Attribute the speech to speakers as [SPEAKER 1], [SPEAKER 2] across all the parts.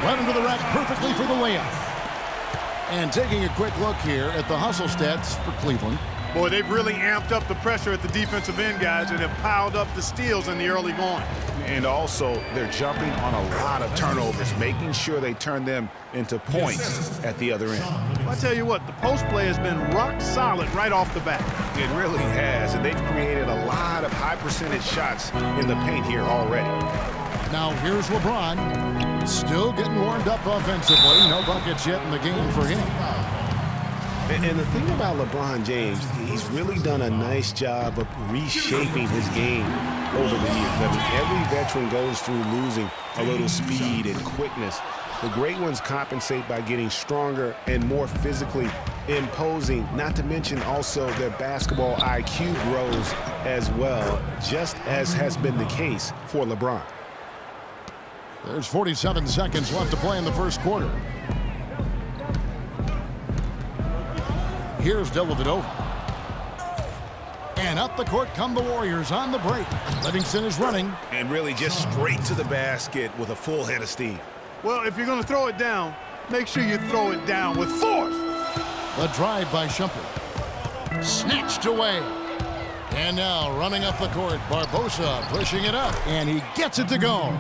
[SPEAKER 1] Right into the rack perfectly for the layup. And taking a quick look here at the hustle stats for Cleveland.
[SPEAKER 2] Boy, they've really amped up the pressure at the defensive end, guys, and have piled up the steals in the early going.
[SPEAKER 3] And also, they're jumping on a lot of turnovers, making sure they turn them into points at the other end.
[SPEAKER 2] Well, I tell you what, the post play has been rock solid right off the bat.
[SPEAKER 3] It really has, and they've created a lot of high percentage shots in the paint here already.
[SPEAKER 1] Now here's LeBron, still getting warmed up offensively. No buckets yet in the game for him.
[SPEAKER 3] And the thing about LeBron James, he's really done a nice job of reshaping his game over the years. I mean, every veteran goes through losing a little speed and quickness. The great ones compensate by getting stronger and more physically imposing, not to mention also their basketball IQ grows as well, just as has been the case for LeBron.
[SPEAKER 1] There's 47 seconds left to play in the first quarter. Here's Dellavedova. And up the court come the Warriors on the break. Livingston is running.
[SPEAKER 3] And really just straight to the basket with a full head of steam.
[SPEAKER 2] Well, if you're going to throw it down, make sure you throw it down with force.
[SPEAKER 1] The drive by Shumpert. Snatched away. And now running up the court, Barbosa pushing it up. And he gets it to go.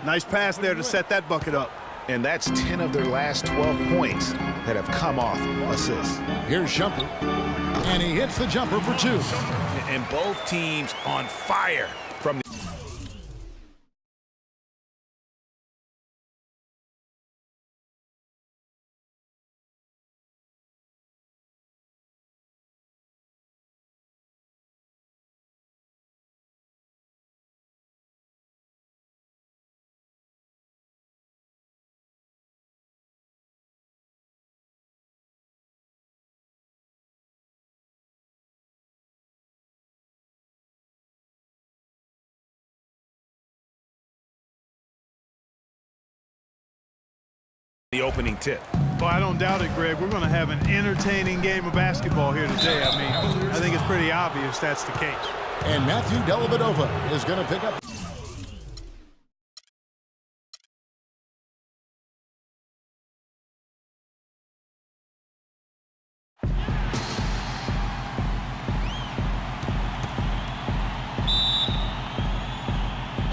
[SPEAKER 2] Nice pass there to set that bucket up.
[SPEAKER 3] And that's 10 of their last 12 points that have come off assists.
[SPEAKER 1] Here's Shumpert. And he hits the jumper for two.
[SPEAKER 3] And both teams on fire from the... the opening tip.
[SPEAKER 2] Well, I don't doubt it, Greg. We're going to have an entertaining game of basketball here today. I mean, I think it's pretty obvious that's the case.
[SPEAKER 1] And Matthew Dellavedova is going to pick up.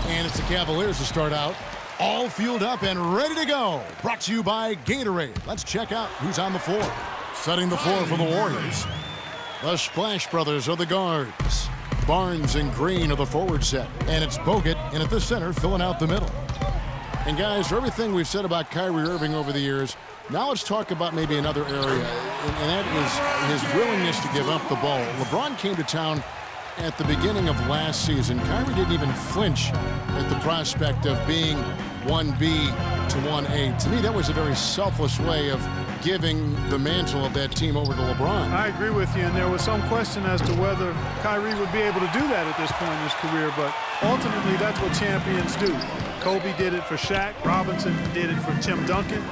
[SPEAKER 1] And it's the Cavaliers to start out. All fueled up and ready to go. Brought to you by Gatorade. Let's check out who's on the floor. Setting the floor for the Warriors. The Splash Brothers are the guards. Barnes and Green are the forward set. And it's Bogut in at the center filling out the middle. And guys, for everything we've said about Kyrie Irving over the years, now let's talk about maybe another area. And that is his willingness to give up the ball. LeBron came to town at the beginning of last season. Kyrie didn't even flinch at the prospect of being 1B to 1A. To me, that was a very selfless way of giving the mantle of that team over to LeBron.
[SPEAKER 2] I agree with you, and there was some question as to whether Kyrie would be able to do that at this point in his career, but ultimately that's what champions do. Kobe did it for Shaq, Robinson did it for Tim Duncan,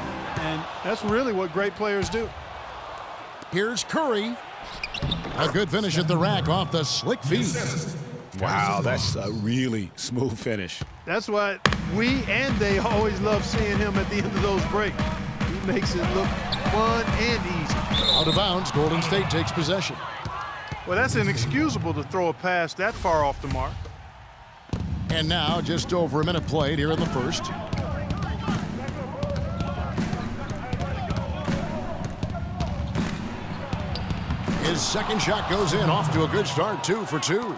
[SPEAKER 2] and that's really what great players do.
[SPEAKER 1] Here's Curry. A good finish at the rack off the slick feed.
[SPEAKER 3] Wow, that's a really smooth finish.
[SPEAKER 2] That's why we and they always love seeing him at the end of those breaks. He makes it look fun and easy.
[SPEAKER 1] Out of bounds, Golden State takes possession.
[SPEAKER 2] Well, that's inexcusable to throw a pass that far off the mark.
[SPEAKER 1] And now just over a minute played here in the first. His second shot goes in, off to a good start, 2 for 2.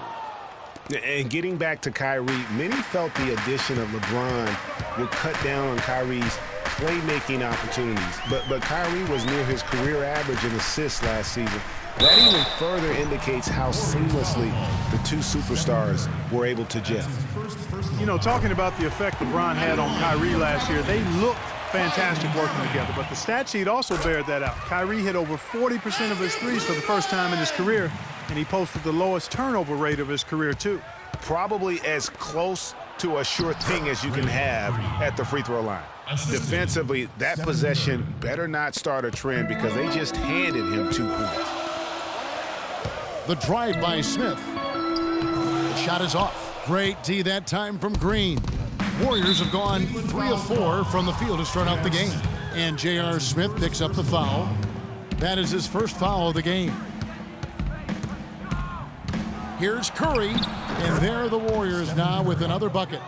[SPEAKER 3] And getting back to Kyrie, many felt the addition of LeBron would cut down on Kyrie's playmaking opportunities. But Kyrie was near his career average in assists last season. That even further indicates how seamlessly the two superstars were able to gel.
[SPEAKER 2] You know, talking about the effect LeBron had on Kyrie last year, they looked fantastic working together, but the stat sheet also bared that out. Kyrie hit over 40% of his threes for the first time in his career, and he posted the lowest turnover rate of his career, too.
[SPEAKER 3] Probably as close to a sure thing as you can have at the free throw line. Defensively, that possession better not start a trend because they just handed him 2 points.
[SPEAKER 1] The drive by Smith. The shot is off. Great D that time from Green. Warriors have gone 3 of 4 from the field to start out the game. And J.R. Smith picks up the foul. That is his first foul of the game. Here's Curry, and there are the Warriors now with another bucket.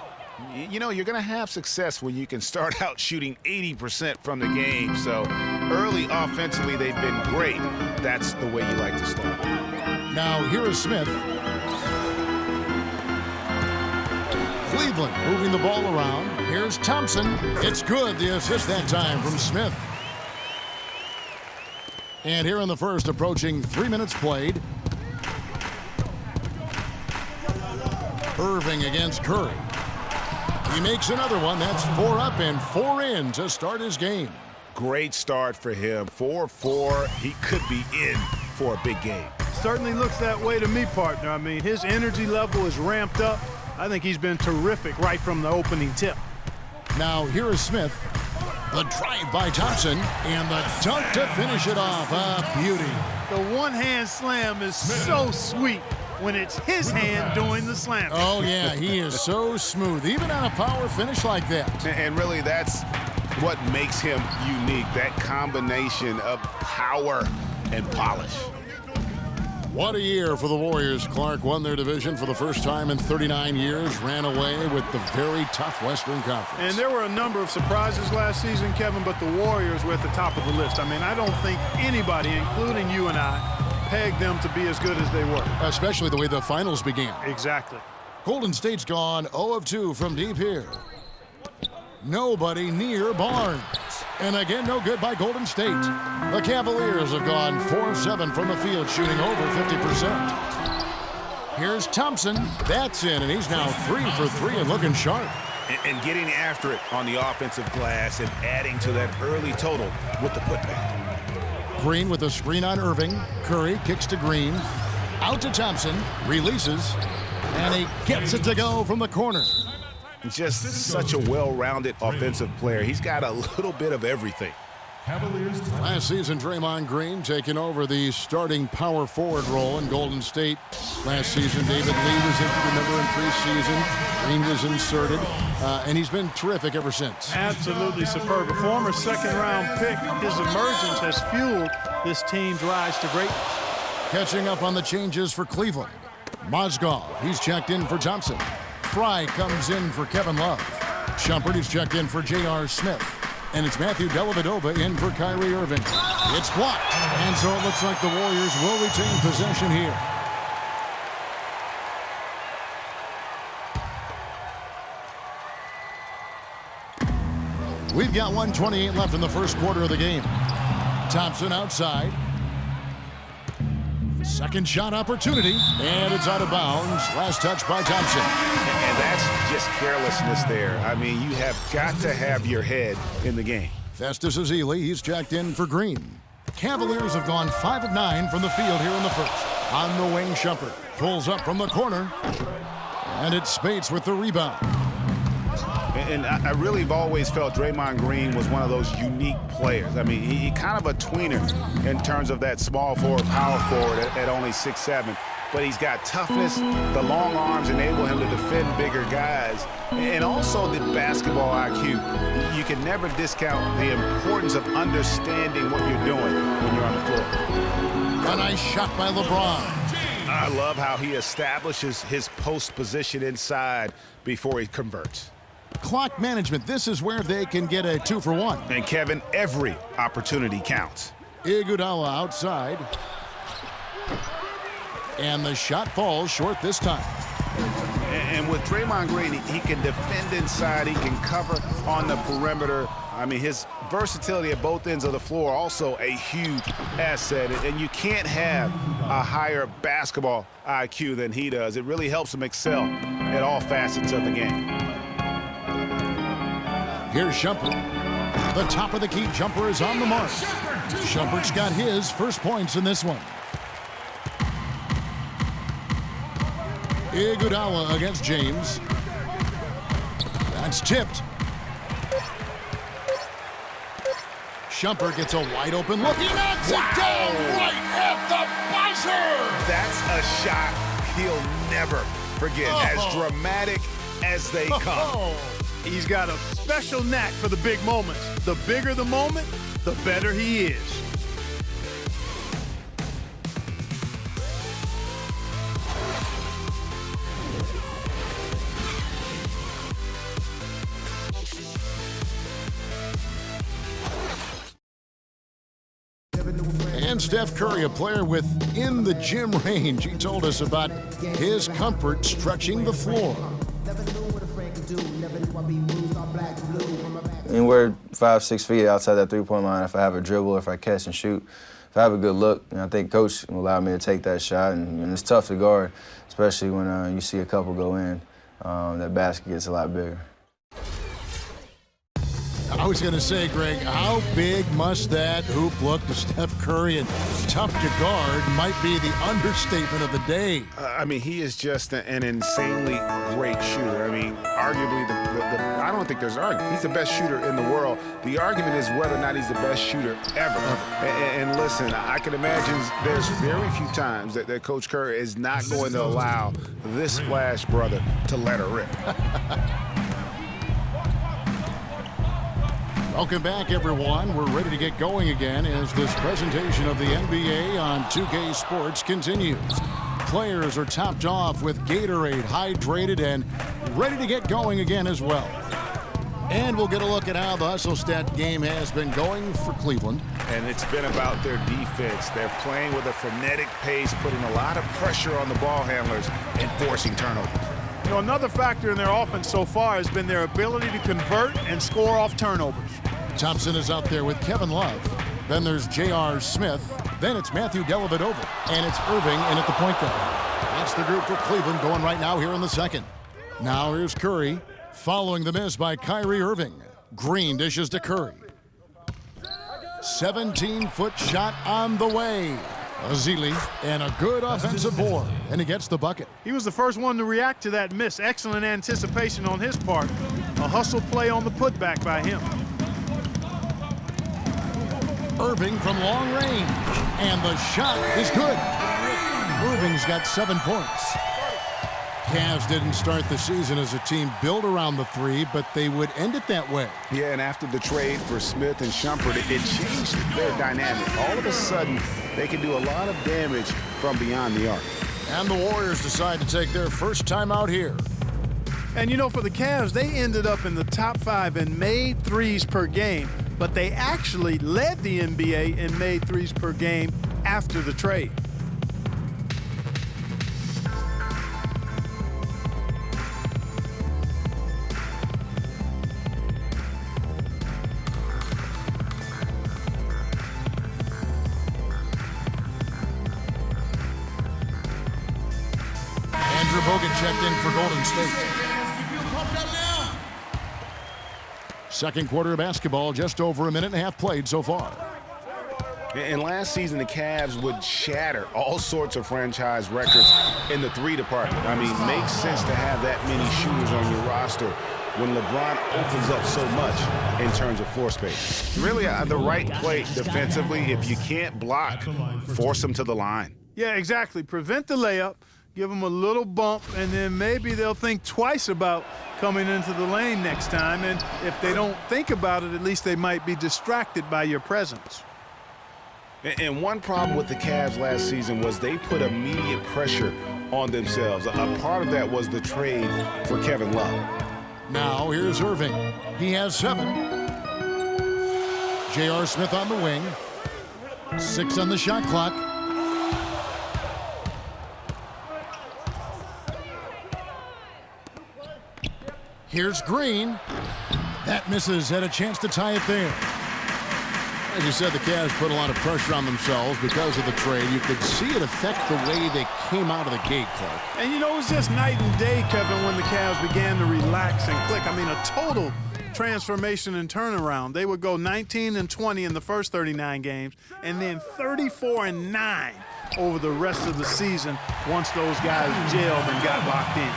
[SPEAKER 3] You know, you're going to have success when you can start out shooting 80% from the game. So early offensively, they've been great. That's the way you like to start.
[SPEAKER 1] Now here is Smith. Cleveland moving the ball around. Here's Thompson. It's good. The assist that time from Smith. And here in the first, approaching 3 minutes played. Irving against Curry. He makes another one. That's 4 up and 4 in to start his game.
[SPEAKER 3] Great start for him. 4-4. He could be in for a big game.
[SPEAKER 2] Certainly looks that way to me, partner. I mean, his energy level is ramped up. I think he's been terrific right from the opening tip.
[SPEAKER 1] Now here is Smith. The drive by Thompson and the dunk to finish it off. A beauty.
[SPEAKER 2] The one-hand slam is so sweet when it's his hand doing the slam.
[SPEAKER 1] Oh, yeah, he is so smooth, even on a power finish like that.
[SPEAKER 3] And really, that's what makes him unique, that combination of power and polish.
[SPEAKER 1] What a year for the Warriors. Clark won their division for the first time in 39 years, ran away with the very tough Western Conference.
[SPEAKER 2] And there were a number of surprises last season, Kevin, but the Warriors were at the top of the list. I mean, I don't think anybody, including you and I, pegged them to be as good as they were.
[SPEAKER 1] Especially the way the finals began.
[SPEAKER 2] Exactly.
[SPEAKER 1] Golden State's gone 0 of 2 from deep here. Nobody near Barnes. And again, no good by Golden State. The Cavaliers have gone 4 of 7 from the field, shooting over 50%. Here's Thompson. That's in, and he's now 3 for 3 and looking sharp.
[SPEAKER 3] And getting after it on the offensive glass and adding to that early total with the putback.
[SPEAKER 1] Green with a screen on Irving. Curry kicks to Green. Out to Thompson. Releases. And he gets it to go from the corner.
[SPEAKER 3] Just such a well-rounded offensive player. He's got a little bit of everything.
[SPEAKER 1] Last season, Draymond Green taking over the starting power forward role in Golden State. Last season, David Lee was in, remember, in preseason. Green was inserted, and he's been terrific ever since.
[SPEAKER 2] Absolutely superb. A former second-round pick, his emergence has fueled this team's rise to greatness.
[SPEAKER 1] Catching up on the changes for Cleveland. Mozgov, he's checked in for Thompson. Fry comes in for Kevin Love. Shumpert is checked in for J.R. Smith. And it's Matthew Dellavedova in for Kyrie Irving. It's blocked. And so it looks like the Warriors will retain possession here. We've got 1:28 left in the first quarter of the game. Thompson outside. Second shot opportunity, and it's out of bounds. Last touch by Thompson.
[SPEAKER 3] And that's just carelessness there. I mean, you have got to have your head in the game.
[SPEAKER 1] Festus Ezeli, he's checked in for Green. Cavaliers have gone 5 of 9 from the field here in the first. On the wing, Shumpert pulls up from the corner, and it's Spates with the rebound.
[SPEAKER 3] And I really have always felt Draymond Green was one of those unique players. I mean, he kind of a tweener in terms of that small forward, power forward at only 6'7". But he's got toughness. The long arms enable him to defend bigger guys. And also the basketball IQ. You can never discount the importance of understanding what you're doing when you're on the floor.
[SPEAKER 1] A nice shot by LeBron.
[SPEAKER 3] I love how he establishes his post position inside before he converts.
[SPEAKER 1] Clock management, this is where they can get a 2 for 1.
[SPEAKER 3] And Kevin, every opportunity counts.
[SPEAKER 1] Iguodala outside. And the shot falls short this time.
[SPEAKER 3] And with Draymond Green, he can defend inside, he can cover on the perimeter. I mean, his versatility at both ends of the floor also a huge asset. And you can't have a higher basketball IQ than he does. It really helps him excel at all facets of the game.
[SPEAKER 1] Here's Shumpert. The top of the key jumper is on the mark. Shumpert's got his first points in this one. Iguodala against James. That's tipped. Shumpert gets a wide open look. He knocks it down right at the buzzer.
[SPEAKER 3] That's a shot he'll never forget. As dramatic as they come.
[SPEAKER 2] He's got a special knack for the big moments. The bigger the moment, the better he is.
[SPEAKER 1] And Steph Curry, a player within the gym range. He told us about his comfort stretching the floor.
[SPEAKER 4] Anywhere 5-6 feet outside that three-point line, if I have a dribble, if I catch and shoot, if I have a good look, I think coach will allow me to take that shot. And it's tough to guard, especially when you see a couple go in. That basket gets a lot bigger.
[SPEAKER 1] I was going to say, Greg, how big must that hoop look to Steph Curry? And tough to guard might be the understatement of the day.
[SPEAKER 3] I mean, he is just an insanely great shooter. I mean, arguably, I don't think there's an argument. He's the best shooter in the world. The argument is whether or not he's the best shooter ever. And listen, I can imagine there's very few times that Coach Curry is not going to allow this splash brother to let her rip.
[SPEAKER 1] Welcome back, everyone. We're ready to get going again as this presentation of the NBA on 2K Sports continues. Players are topped off with Gatorade, hydrated, and ready to get going again as well. And we'll get a look at how the Hustle Stat game has been going for Cleveland.
[SPEAKER 3] And it's been about their defense. They're playing with a frenetic pace, putting a lot of pressure on the ball handlers and forcing turnovers.
[SPEAKER 2] You know, another factor in their offense so far has been their ability to convert and score off turnovers.
[SPEAKER 1] Thompson is out there with Kevin Love. Then there's J.R. Smith. Then it's Matthew Dellavedova. And it's Irving in at the point guard. That's the group for Cleveland going right now here in the second. Now here's Curry, following the miss by Kyrie Irving. Green dishes to Curry. 17-foot shot on the way. Azili, and a good offensive board, and he gets the bucket.
[SPEAKER 2] He was the first one to react to that miss. Excellent anticipation on his part. A hustle play on the putback by him.
[SPEAKER 1] Irving from long range, and the shot is good. Irving's got 7 points. Cavs didn't start the season as a team built around the three, but they would end it that way.
[SPEAKER 3] Yeah, and after the trade for Smith and Shumpert, it changed their dynamic. All of a sudden, they can do a lot of damage from beyond the arc.
[SPEAKER 1] And the Warriors decide to take their first time out here.
[SPEAKER 2] And you know, for the Cavs, they ended up in the top 5 in made threes per game, but they actually led the NBA in made threes per game after the trade.
[SPEAKER 1] Andrew Bogut checked in for Golden State. Second quarter of basketball, just over a minute and a half played so far.
[SPEAKER 3] And last season, the Cavs would shatter all sorts of franchise records in the three department. I mean, makes sense to have that many shooters on your roster when LeBron opens up so much in terms of floor space. Really, the right play defensively. If you can't block, force them to the line.
[SPEAKER 2] Yeah, exactly. Prevent the layup, give them a little bump, and then maybe they'll think twice about coming into the lane next time. And if they don't think about it, at least they might be distracted by your presence.
[SPEAKER 3] And one problem with the Cavs last season was they put immediate pressure on themselves. A part of that was the trade for Kevin Love.
[SPEAKER 1] Now here's Irving. He has 7. J.R. Smith on the wing. 6 on the shot clock. Here's Green. That misses. Had a chance to tie it there. As you said, the Cavs put a lot of pressure on themselves because of the trade. You could see it affect the way they came out of the gate, Clark.
[SPEAKER 2] And, you know, it was just night and day, Kevin, when the Cavs began to relax and click. I mean, a total transformation and turnaround. They would go 19-20 in the first 39 games and then 34-9 over the rest of the season once those guys gelled and got locked in.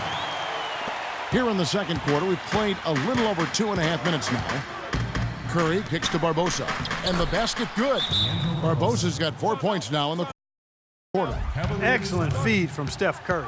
[SPEAKER 1] Here in the second quarter, we've played a little over 2.5 minutes now. Curry kicks to Barbosa, and the basket good. Barbosa's got 4 points now in the quarter.
[SPEAKER 2] Excellent feed from Steph Curry.